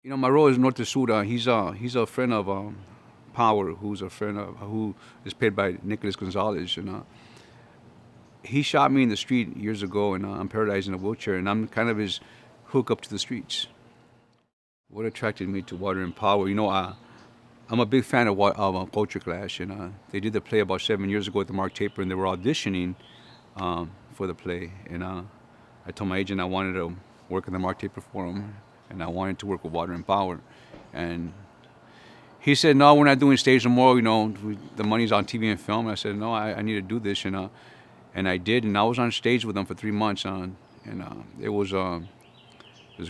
My role is Norte Sur. He's a friend of Power, who is played by Nicholas Gonzalez, and he shot me in the street years ago, and I'm paralyzed in a wheelchair, and I'm kind of his hook up to the streets. What attracted me to Water and Power? I'm a big fan of Culture Clash, and they did the play about 7 years ago at the Mark Taper, and they were auditioning for the play, and I told my agent I wanted to work in the Mark Taper Forum, and I wanted to work with Water and Power, and he said, "No, we're not doing stage no more. The money's on TV and film." And I said, "No, I need to do this," and I did, and I was on stage with them for 3 months, and it was a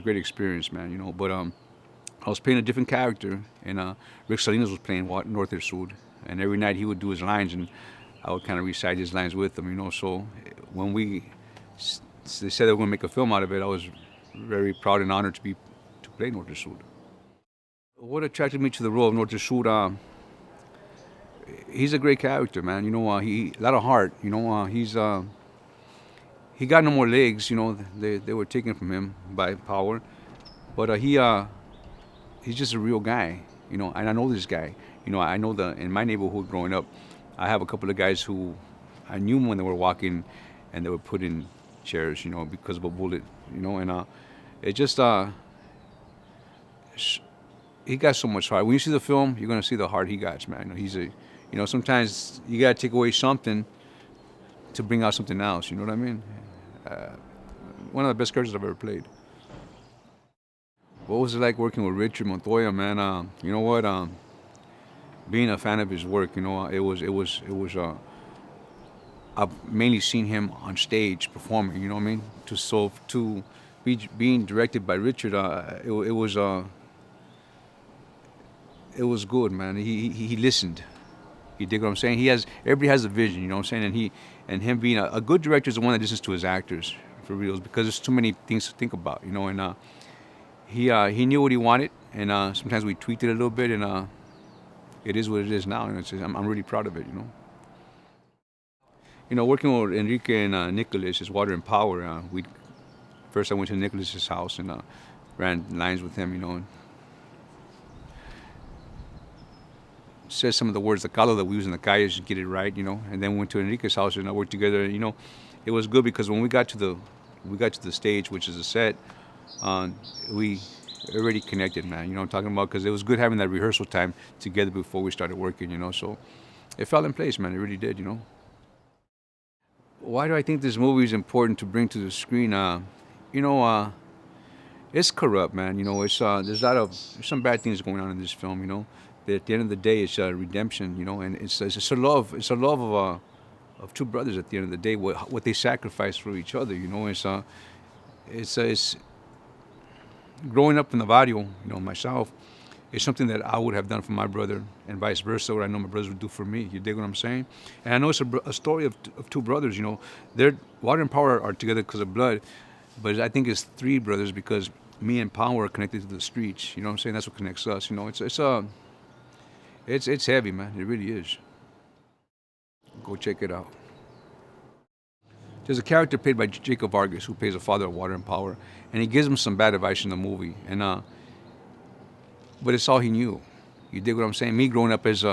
great experience, man. But I was playing a different character, and Rick Salinas was playing Norte Sur, and every night he would do his lines, and I would kind of recite his lines with him. So when they said they were going to make a film out of it, I was very proud and honored to play Norte Sur. What attracted me to the role of Norte Sur? He's a great character, man. He a lot of heart. He got no more legs. They were taken from him by Power, but he's just a real guy. And I know this guy. I know in my neighborhood growing up, I have a couple of guys who I knew when they were walking, and they were put in chairs. Because of a bullet. And it just he got so much heart. When you see the film, you're gonna see the heart he got, man. Sometimes you gotta take away something to bring out something else. You know what I mean? Uh, One of the best characters I've ever played. What was it like working with Richard Montoya, man? You know what? Being a fan of his work, it was. I've mainly seen him on stage performing. You know what I mean? To being directed by Richard, it was good, man. He listened. You dig what I'm saying? Everybody has a vision. You know what I'm saying? And him being a good director is the one that listens to his actors for reals, because there's too many things to think about. And he knew what he wanted, and sometimes we tweaked it a little bit, and it is what it is now. And I'm really proud of it. Working with Enrique and Nicholas is Water and Power. First I went to Nicholas's house and ran lines with him. And said some of the words, the calo that we use in the calles, get it right. And then went to Enrique's house and I worked together. It was good because when we got to the stage, which is a set, we already connected, man. You know what I'm talking about? Because it was good having that rehearsal time together before we started working. So it fell in place, man. It really did. Why do I think this movie is important to bring to the screen? It's corrupt, man. There's some bad things going on in this film. But at the end of the day, it's redemption. And it's a love. It's a love of two brothers. At the end of the day, what they sacrifice for each other. It's growing up in the barrio. Myself, it's something that I would have done for my brother, and vice versa. What I know my brothers would do for me. You dig what I'm saying? And I know it's a story of two brothers. They're Water and Power are together because of blood, but I think it's three brothers because me and Power are connected to the streets. You know what I'm saying? That's what connects us. It's heavy, man. It really is. Go check it out. There's a character played by Jacob Vargas who plays the father of Water and Power, and he gives him some bad advice in the movie. But it's all he knew. You dig what I'm saying? Me growing up as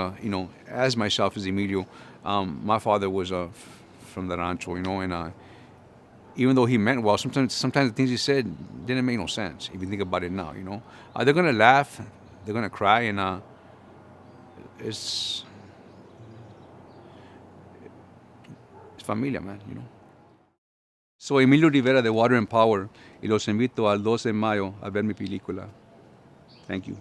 myself as Emilio, my father was from the rancho, and even though he meant well, sometimes the things he said didn't make no sense if you think about it now. They're gonna laugh, they're gonna cry, and it's familia, man. Soy Emilio Rivera de Water and Power y los invito al 12 de mayo a ver mi película. Thank you.